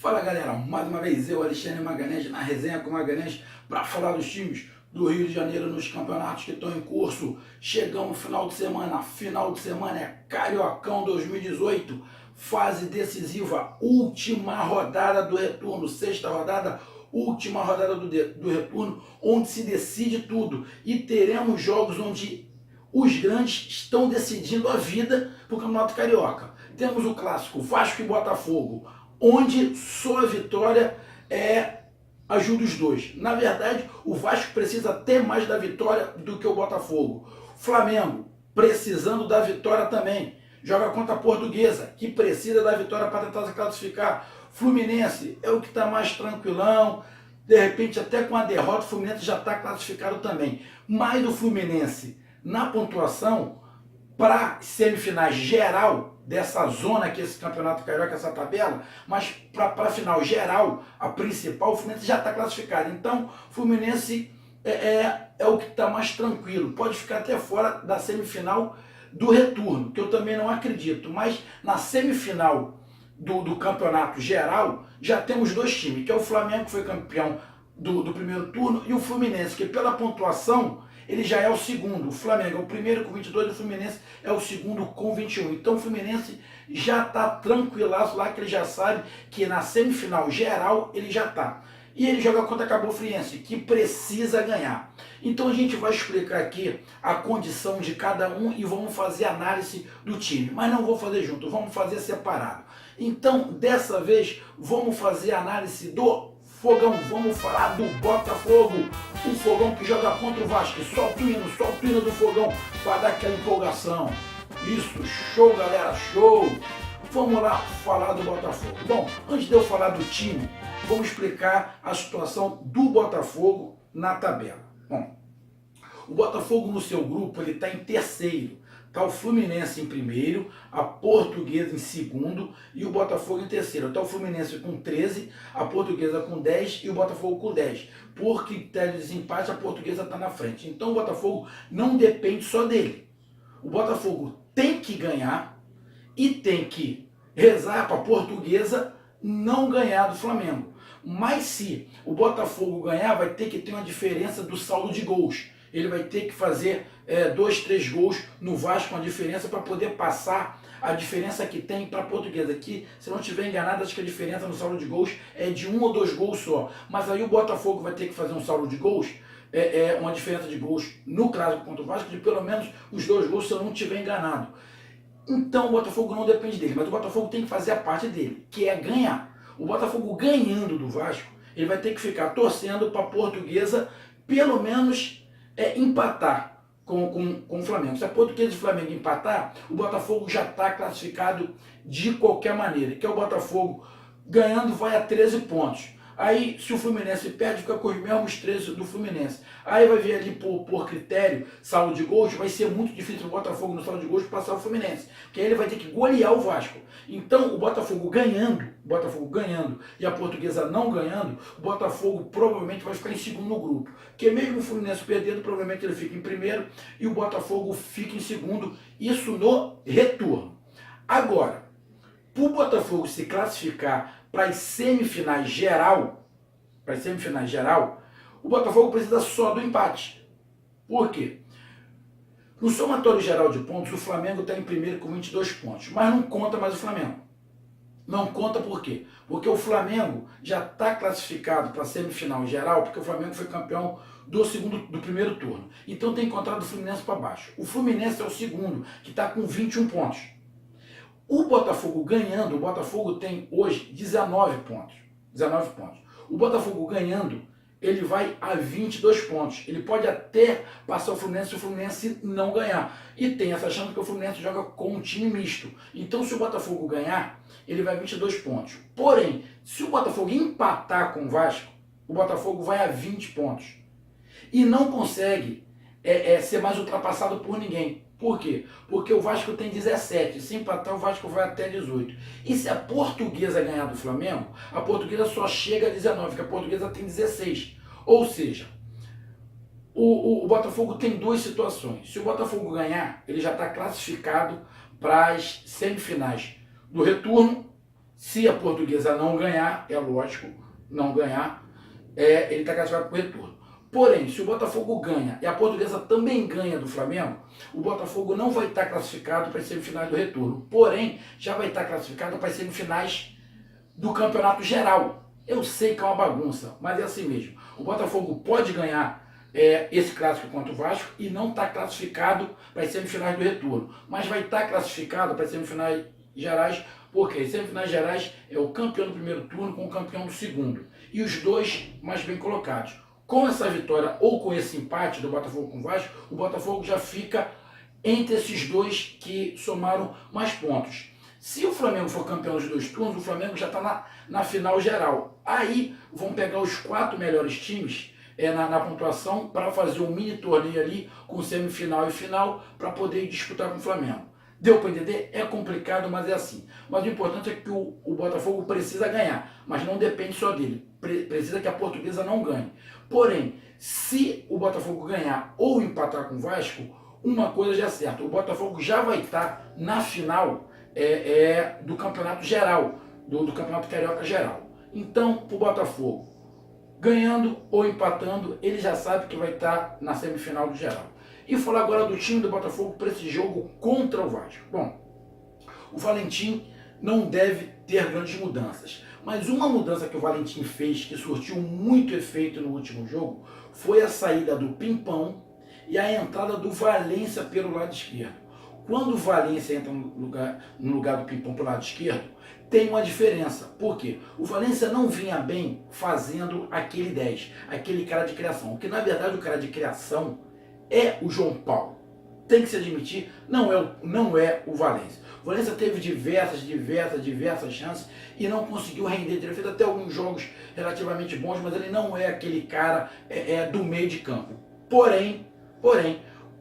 Fala galera, mais uma vez eu, Alexandre Magalhães, na resenha com Magalhães, para falar dos times do Rio de Janeiro nos campeonatos que estão em curso. Chegamos no final de semana é Cariocão 2018, fase decisiva, última rodada do retorno, sexta rodada, última rodada do retorno, onde se decide tudo. E teremos jogos onde os grandes estão decidindo a vida para o Campeonato Carioca. Temos o clássico Vasco e Botafogo, onde só a vitória ajuda os dois. Na verdade, o Vasco precisa ter mais da vitória do que o Botafogo. Flamengo, precisando da vitória também. Joga contra a Portuguesa, que precisa da vitória para tentar se classificar. Fluminense é o que está mais tranquilão. De repente, até com a derrota, o Fluminense já está classificado também. Mas o Fluminense, na pontuação, para semifinais geral dessa zona que esse campeonato carioca, essa tabela, mas para a final geral, a principal, o Fluminense já está classificado. Então, o Fluminense é o que está mais tranquilo. Pode ficar até fora da semifinal do retorno, que eu também não acredito. Mas na semifinal do campeonato geral, já temos dois times, que é o Flamengo, que foi campeão do primeiro turno, e o Fluminense, que pela pontuação ele já é o segundo. O Flamengo é o primeiro com 22, o Fluminense é o segundo com 21. Então o Fluminense já está tranquilaço lá, que ele já sabe que na semifinal geral ele já está. E ele joga contra a Cabo Friense, que precisa ganhar. Então a gente vai explicar aqui a condição de cada um e vamos fazer análise do time. Mas não vou fazer junto, vamos fazer separado. Então, dessa vez, vamos fazer análise do Fogão, vamos falar do Botafogo, o Fogão que joga contra o Vasco. Solta o hino do Fogão para dar aquela empolgação. Isso, show galera, show! Vamos lá falar do Botafogo. Bom, antes de eu falar do time, vamos explicar a situação do Botafogo na tabela. Bom, o Botafogo no seu grupo ele está em terceiro. Está o Fluminense em primeiro, a Portuguesa em segundo e o Botafogo em terceiro. Está o Fluminense com 13, a Portuguesa com 10 e o Botafogo com 10. Por critério de desempate, a Portuguesa está na frente. Então o Botafogo não depende só dele. O Botafogo tem que ganhar e tem que rezar para a Portuguesa não ganhar do Flamengo. Mas se o Botafogo ganhar, vai ter que ter uma diferença do saldo de gols. Ele vai ter que fazer 2, 3 gols no Vasco com a diferença para poder passar a diferença que tem para a Portuguesa. Que, se não estiver enganado, acho que a diferença no saldo de gols é de 1 ou 2 gols só. Mas aí o Botafogo vai ter que fazer um saldo de gols, uma diferença de gols no clássico contra o Vasco de pelo menos os 2 gols, se eu não estiver enganado. Então o Botafogo não depende dele, mas o Botafogo tem que fazer a parte dele, que é ganhar. O Botafogo ganhando do Vasco, ele vai ter que ficar torcendo para a Portuguesa pelo menos empatar com o Flamengo. Se a Portuguesa e o Flamengo empatar, o Botafogo já está classificado de qualquer maneira. Que é o Botafogo ganhando vai a 13 pontos. Aí, se o Fluminense perde, fica com os mesmos 13 do Fluminense. Aí vai ver ali por critério, saldo de gols, vai ser muito difícil o Botafogo no saldo de gols passar o Fluminense. Que aí ele vai ter que golear o Vasco. Então, o Botafogo ganhando e a Portuguesa não ganhando, o Botafogo provavelmente vai ficar em segundo no grupo. Porque mesmo o Fluminense perdendo, provavelmente ele fica em primeiro e o Botafogo fica em segundo. Isso no retorno. Agora, para o Botafogo se classificar para as semifinais geral, o Botafogo precisa só do empate. Por quê? No somatório geral de pontos, o Flamengo está em primeiro com 22 pontos, mas não conta mais o Flamengo. Não conta por quê? Porque o Flamengo já está classificado para a semifinal geral, porque o Flamengo foi campeão do primeiro turno. Então tem que contar do Fluminense para baixo. O Fluminense é o segundo, que está com 21 pontos. O Botafogo ganhando, o Botafogo tem hoje 19 pontos. O Botafogo ganhando, ele vai a 22 pontos. Ele pode até passar o Fluminense se o Fluminense não ganhar. E tem essa chance que o Fluminense joga com um time misto. Então, se o Botafogo ganhar, ele vai a 22 pontos. Porém, se o Botafogo empatar com o Vasco, o Botafogo vai a 20 pontos. E não consegue ser mais ultrapassado por ninguém. Por quê? Porque o Vasco tem 17, se empatar o Vasco vai até 18. E se a Portuguesa ganhar do Flamengo, a Portuguesa só chega a 19, porque a Portuguesa tem 16. Ou seja, o Botafogo tem duas situações. Se o Botafogo ganhar, ele já está classificado para as semifinais do retorno Se a Portuguesa não ganhar, é lógico, não ganhar, ele está classificado para o retorno. Porém, se o Botafogo ganha e a Portuguesa também ganha do Flamengo, o Botafogo não vai estar classificado para as semifinais do retorno. Porém, já vai estar classificado para as semifinais do Campeonato Geral. Eu sei que é uma bagunça, mas é assim mesmo. O Botafogo pode ganhar esse clássico contra o Vasco e não está classificado para as semifinais do retorno. Mas vai estar classificado para as semifinais gerais, porque as semifinais gerais é o campeão do primeiro turno com o campeão do segundo. E os dois mais bem colocados. Com essa vitória ou com esse empate do Botafogo com o Vasco, o Botafogo já fica entre esses dois que somaram mais pontos. Se o Flamengo for campeão dos dois turnos, o Flamengo já está na final geral. Aí vão pegar os 4 melhores times na pontuação para fazer um mini torneio ali com semifinal e final para poder disputar com o Flamengo. Deu para entender? É complicado, mas é assim. Mas o importante é que o Botafogo precisa ganhar, mas não depende só dele. Precisa que a Portuguesa não ganhe. Porém, se o Botafogo ganhar ou empatar com o Vasco, uma coisa já é certa. O Botafogo já vai estar na final do Campeonato Geral, do Campeonato Carioca Geral. Então, para o Botafogo, ganhando ou empatando, ele já sabe que vai estar na semifinal do geral. E falar agora do time do Botafogo para esse jogo contra o Vasco. Bom, o Valentim não deve ter grandes mudanças. Mas uma mudança que o Valentim fez, que surtiu muito efeito no último jogo, foi a saída do Pimpão e a entrada do Valência pelo lado esquerdo. Quando o Valência entra no lugar do Pimpão pelo lado esquerdo, tem uma diferença. Por quê? O Valência não vinha bem fazendo aquele 10, aquele cara de criação. Porque na verdade o cara de criação é o João Paulo. Tem que se admitir, não é o Valência. O Valência teve diversas chances e não conseguiu render. Ele fez até alguns jogos relativamente bons, mas ele não é aquele cara do meio de campo. Porém,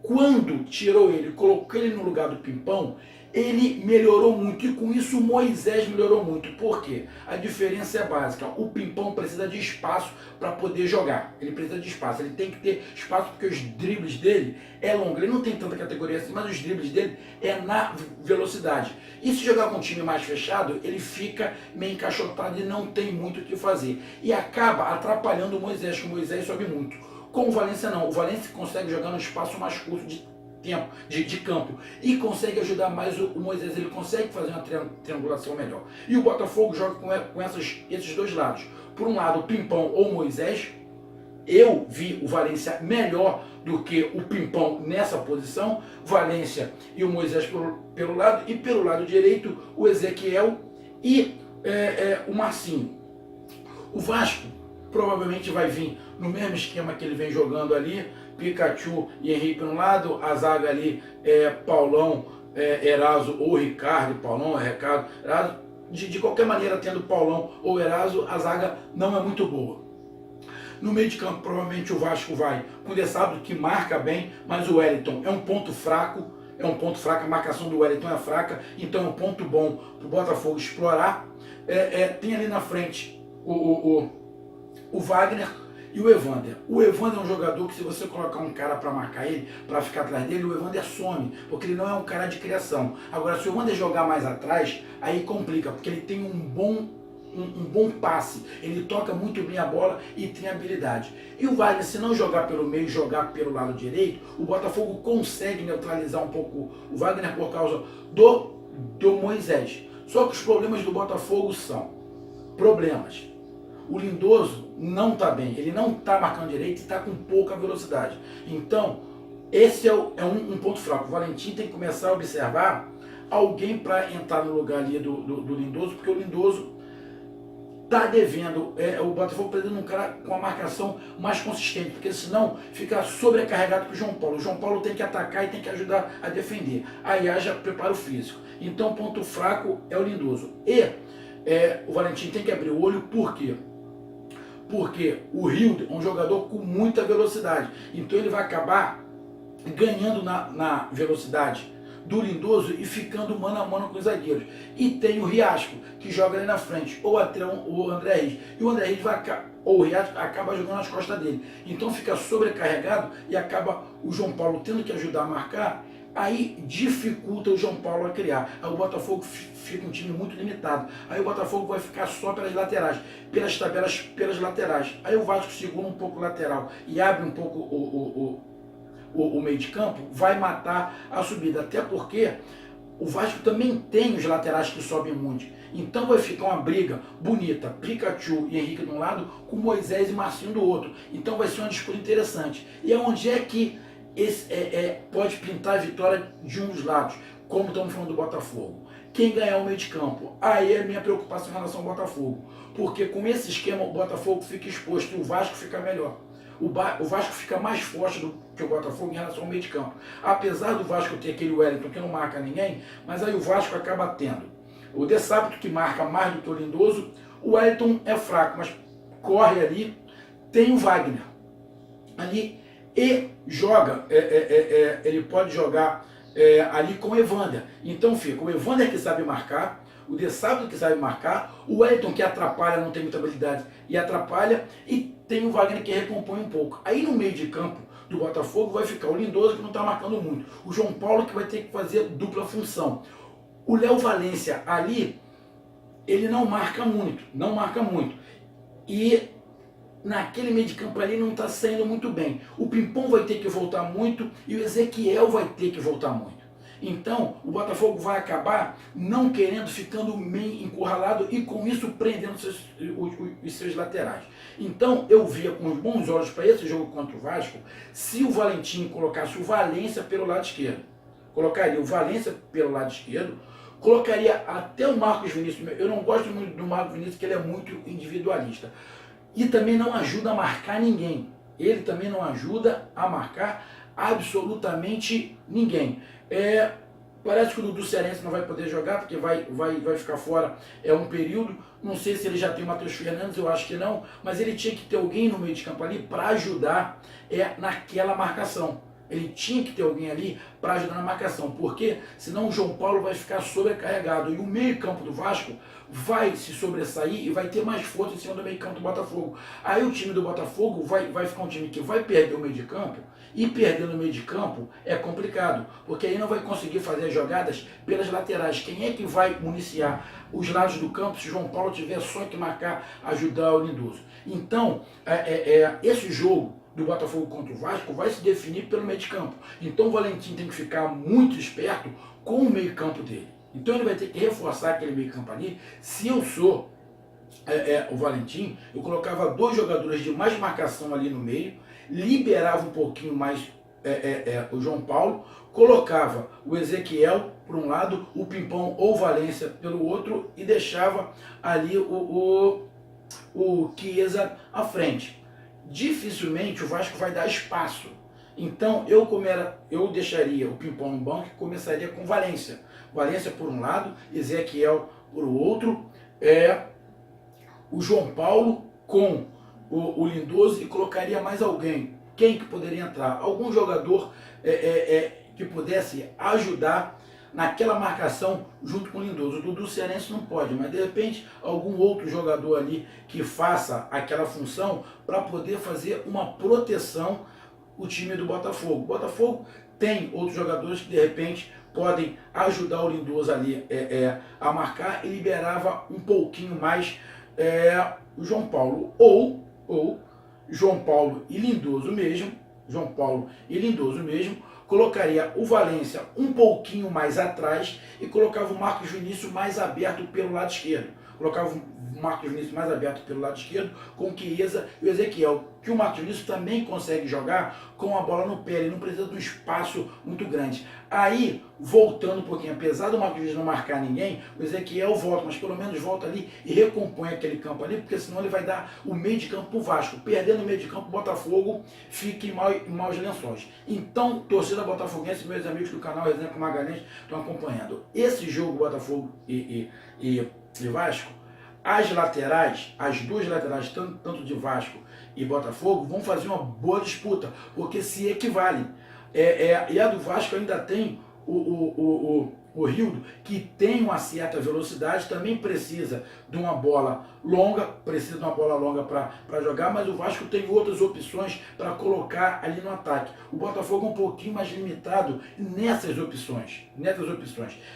quando tirou ele, colocou ele no lugar do Pimpão, ele melhorou muito e com isso o Moisés melhorou muito. Por quê? A diferença é básica. O Pimpão precisa de espaço para poder jogar. Ele precisa de espaço. Ele tem que ter espaço porque os dribles dele é longo. Ele não tem tanta categoria assim, mas os dribles dele é na velocidade. E se jogar com um time mais fechado, ele fica meio encaixotado e não tem muito o que fazer. E acaba atrapalhando o Moisés, que o Moisés sobe muito. Com o Valência não. O Valência consegue jogar no espaço mais curto de campo e consegue ajudar mais o Moisés, ele consegue fazer uma triangulação melhor. E o Botafogo joga com esses dois lados. Por um lado, o Pimpão ou o Moisés. Eu vi o Valência melhor do que o Pimpão nessa posição. Valência e o Moisés pelo lado. E pelo lado direito, o Ezequiel e o Marcinho. O Vasco provavelmente vai vir no mesmo esquema que ele vem jogando ali. Pikachu e Henrique no lado, a zaga ali Paulão, Eraso ou Ricardo, Paulão, Ricardo, Eraso. De qualquer maneira, tendo Paulão ou Eraso, a zaga não é muito boa. No meio de campo, provavelmente o Vasco vai com o De Sábio, que marca bem, mas o Wellington é um ponto fraco, a marcação do Wellington é fraca, então é um ponto bom para o Botafogo explorar. Tem ali na frente o Wagner e o Evander. O Evander é um jogador que, se você colocar um cara para marcar ele, para ficar atrás dele, o Evander some, porque ele não é um cara de criação. Agora, se o Evander jogar mais atrás, aí complica, porque ele tem um bom passe, ele toca muito bem a bola e tem habilidade. E o Wagner, se não jogar pelo meio, jogar pelo lado direito, o Botafogo consegue neutralizar um pouco o Wagner por causa do Moisés. Só que os problemas do Botafogo são problemas. O Lindoso não está bem, ele não está marcando direito e está com pouca velocidade. Então, esse é um ponto fraco. O Valentim tem que começar a observar alguém para entrar no lugar ali do Lindoso, porque o Lindoso está devendo, o Botafogo precisa de um cara com a marcação mais consistente, porque senão fica sobrecarregado com o João Paulo. O João Paulo tem que atacar e tem que ajudar a defender. Aí haja preparo físico. Então, o ponto fraco é o Lindoso. E o Valentim tem que abrir o olho, por quê? Porque o Hilde é um jogador com muita velocidade. Então ele vai acabar ganhando na velocidade do Lindoso e ficando mano a mano com os zagueiros. E tem o Riasco, que joga ali na frente, ou o André Reis. E o André Reis o Riasco acaba jogando nas costas dele. Então fica sobrecarregado e acaba o João Paulo tendo que ajudar a marcar. Aí dificulta o João Paulo a criar. Aí o Botafogo fica um time muito limitado. Aí o Botafogo vai ficar só pelas laterais, pelas tabelas, pelas laterais. Aí o Vasco segura um pouco o lateral e abre um pouco o meio de campo, vai matar a subida. Até porque o Vasco também tem os laterais que sobem muito. Então vai ficar uma briga bonita, Pikachu e Henrique de um lado, com Moisés e Marcinho do outro. Então vai ser uma disputa interessante. E é onde é que pode pintar a vitória de um dos lados, como estamos falando do Botafogo. Quem ganhar o meio de campo, aí é a minha preocupação em relação ao Botafogo. Porque com esse esquema o Botafogo fica exposto e o Vasco fica melhor. O Vasco fica mais forte do que o Botafogo em relação ao meio de campo. Apesar do Vasco ter aquele Wellington que não marca ninguém, mas aí o Vasco acaba tendo o De Sábio, que marca mais do que o Lindoso. O Wellington é fraco, mas corre ali. Tem o Wagner ali e joga, ele pode jogar ali com o Evander. Então fica o Evander que sabe marcar, o De Sábio que sabe marcar, o Wellington que atrapalha, não tem muita habilidade e atrapalha, e tem o Wagner que recompõe um pouco. Aí no meio de campo do Botafogo vai ficar o Lindoso, que não está marcando muito, o João Paulo, que vai ter que fazer dupla função. O Léo Valência ali, ele não marca muito, e naquele meio de campo ali não está saindo muito bem. O Pimpão vai ter que voltar muito e o Ezequiel vai ter que voltar muito. Então o Botafogo vai acabar não querendo, ficando meio encurralado e com isso prendendo os seus laterais. Então eu via com os bons olhos para esse jogo contra o Vasco, se o Valentim colocasse o Valência pelo lado esquerdo. Colocaria o Valência pelo lado esquerdo, colocaria até o Marcos Vinícius. Eu não gosto muito do Marcos Vinícius, porque ele é muito individualista. E também não ajuda a marcar ninguém. Ele também não ajuda a marcar absolutamente ninguém. Parece que o Dudu Cearense não vai poder jogar, porque vai ficar fora um período. Não sei se ele já tem o Matheus Fernandes, eu acho que não. Mas ele tinha que ter alguém no meio de campo ali para ajudar naquela marcação. Ele tinha que ter alguém ali para ajudar na marcação, porque senão o João Paulo vai ficar sobrecarregado e o meio-campo do Vasco vai se sobressair e vai ter mais força em cima do meio-campo do Botafogo. Aí o time do Botafogo vai ficar um time que vai perder o meio de campo, e perder no meio de campo é complicado, porque aí não vai conseguir fazer jogadas pelas laterais. Quem é que vai municiar os lados do campo se o João Paulo tiver só que marcar, ajudar o Lindoso? Então, esse jogo do Botafogo contra o Vasco vai se definir pelo meio de campo. Então o Valentim tem que ficar muito esperto com o meio campo dele. Então ele vai ter que reforçar aquele meio campo ali. Se eu sou o Valentim, eu colocava 2 jogadores de mais marcação ali no meio, liberava um pouquinho mais o João Paulo, colocava o Ezequiel por um lado, o Pimpão ou o Valência pelo outro, e deixava ali o Chiesa à frente. Dificilmente o Vasco vai dar espaço. Então eu deixaria o Pimpão no banco e começaria com Valência. Valência por um lado, Ezequiel por outro, o João Paulo com o Lindoso, e colocaria mais alguém. Quem que poderia entrar? Algum jogador que pudesse ajudar naquela marcação junto com o Lindoso. O Dudu Cearense não pode, mas de repente algum outro jogador ali que faça aquela função para poder fazer uma proteção o time do Botafogo. O Botafogo tem outros jogadores que de repente podem ajudar o Lindoso ali a marcar, e liberava um pouquinho mais o João Paulo, ou João Paulo e Lindoso mesmo, colocaria o Valência um pouquinho mais atrás e colocava o Marcos Vinícius mais aberto pelo lado esquerdo. Colocava o Marcos Vinícius mais aberto pelo lado esquerdo, com o Chiesa e o Ezequiel, que o Marcos Vinícius também consegue jogar com a bola no pé, ele não precisa de um espaço muito grande. Aí, voltando um pouquinho, apesar do Marcos Vinícius não marcar ninguém, o Ezequiel volta, mas pelo menos volta ali e recompõe aquele campo ali, porque senão ele vai dar o meio de campo pro Vasco. Perdendo o meio de campo, o Botafogo fica em maus lençóis. Então, torcida botafoguense, meus amigos do canal Resenha com Magalhães estão acompanhando esse jogo, Botafogo e Vasco. As laterais, as 2 laterais, tanto de Vasco e Botafogo, vão fazer uma boa disputa, porque se equivalem. E a do Vasco ainda tem o o Rildo, que tem uma certa velocidade, também precisa de uma bola longa, para jogar, mas o Vasco tem outras opções para colocar ali no ataque. O Botafogo é um pouquinho mais limitado nessas opções.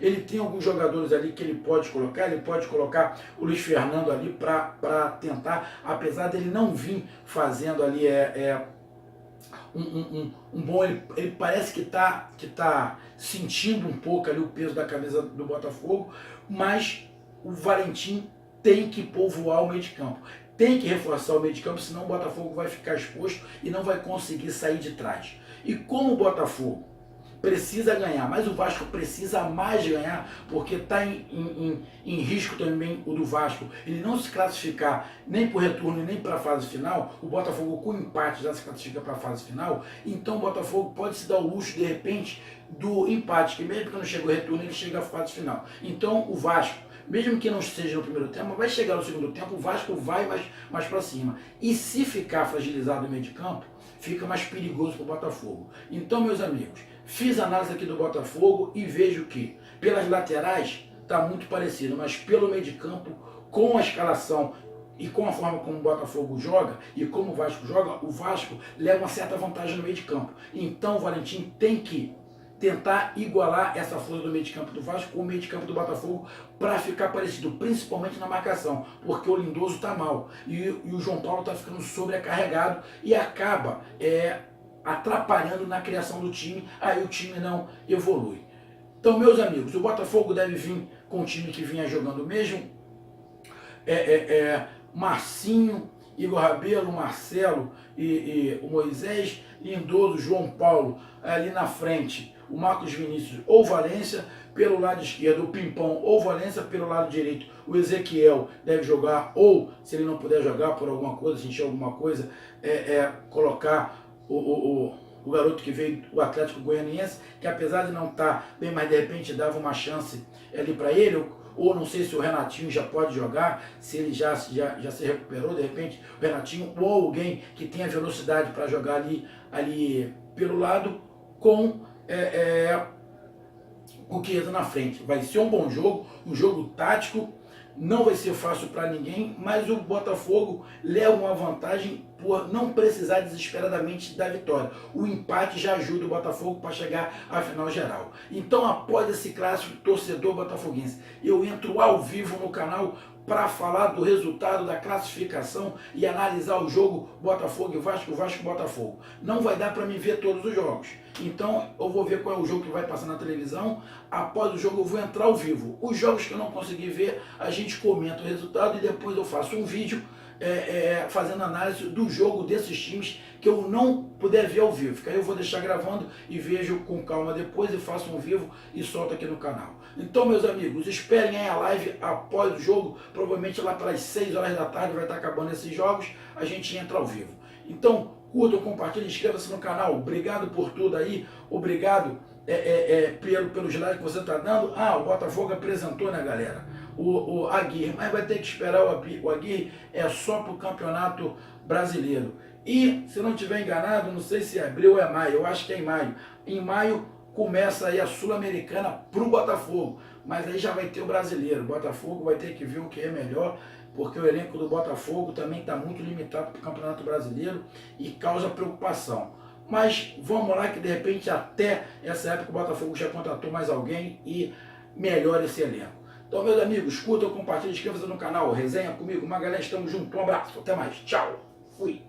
Ele tem alguns jogadores ali que ele pode colocar o Luiz Fernando ali para tentar, apesar dele não vir fazendo ali um bom, ele parece que tá sentindo um pouco ali o peso da camisa do Botafogo, mas o Valentim tem que povoar o meio de campo, tem que reforçar o meio de campo, senão o Botafogo vai ficar exposto e não vai conseguir sair de trás. E como o Botafogo precisa ganhar, mas o Vasco precisa mais ganhar, porque está em risco também o do Vasco. Ele não se classificar nem para o retorno nem para a fase final, o Botafogo com empate já se classifica para a fase final, então o Botafogo pode se dar o luxo, de repente, do empate, que mesmo que não chegue o retorno, ele chega à fase final. Então o Vasco, mesmo que não esteja no primeiro tempo, vai chegar no segundo tempo, o Vasco vai mais para cima. E se ficar fragilizado no meio de campo, fica mais perigoso para o Botafogo. Então, meus amigos, fiz a análise aqui do Botafogo e vejo que pelas laterais está muito parecido, mas pelo meio de campo, com a escalação e com a forma como o Botafogo joga e como o Vasco joga, o Vasco leva uma certa vantagem no meio de campo. Então o Valentim tem que tentar igualar essa força do meio de campo do Vasco com o meio de campo do Botafogo para ficar parecido, principalmente na marcação, porque o Lindoso está mal e o João Paulo está ficando sobrecarregado e acaba atrapalhando na criação do time, aí o time não evolui. Então, meus amigos, o Botafogo deve vir com o time que vinha jogando mesmo, Marcinho, Igor Rabelo, Marcelo e o Moisés, Lindoso, João Paulo ali na frente, o Marcos Vinícius ou Valência, pelo lado esquerdo o Pimpão ou Valência, pelo lado direito o Ezequiel deve jogar, ou se ele não puder jogar por alguma coisa, sentir alguma coisa, colocar o garoto que veio do Atlético Goianiense, que apesar de não estar bem, mas de repente dava uma chance ali para ele, ou não sei se o Renatinho já pode jogar, se ele já se recuperou, de repente o Renatinho ou alguém que tenha velocidade para jogar ali pelo lado com o Chiesa na frente. Vai ser um bom jogo, um jogo tático, não vai ser fácil para ninguém, mas o Botafogo leva uma vantagem por não precisar desesperadamente da vitória. O empate já ajuda o Botafogo para chegar à final geral. Então, após esse clássico, torcedor botafoguense, eu entro ao vivo no canal para falar do resultado da classificação e analisar o jogo Botafogo e Vasco, Vasco e Botafogo. Não vai dar para me ver todos os jogos. Então eu vou ver qual é o jogo que vai passar na televisão. Após o jogo eu vou entrar ao vivo. Os jogos que eu não consegui ver, a gente comenta o resultado e depois eu faço um vídeo fazendo análise do jogo desses times que eu não puder ver ao vivo. Aí eu vou deixar gravando e vejo com calma depois e faço um vivo e solto aqui no canal. Então, meus amigos, esperem aí a live após o jogo, provavelmente lá pelas 6 horas da tarde vai estar acabando esses jogos, a gente entra ao vivo. Então, curtam, compartilhem, inscreva-se no canal. Obrigado por tudo aí, obrigado pelos likes que você está dando. O Botafogo apresentou, né, galera? O Aguirre, mas vai ter que esperar o Aguirre, só para o Campeonato Brasileiro. E, se não estiver enganado, não sei se é abril ou é maio, eu acho que é em maio. Em maio começa aí a Sul-Americana para o Botafogo, mas aí já vai ter o Brasileiro. O Botafogo vai ter que ver o que é melhor, porque o elenco do Botafogo também está muito limitado para o Campeonato Brasileiro e causa preocupação. Mas vamos lá que de repente até essa época o Botafogo já contratou mais alguém e melhora esse elenco. Então, meus amigos, curtam, compartilhem, inscreva-se no canal, resenha comigo, Magalhães, estamos juntos, um abraço, até mais, tchau, fui.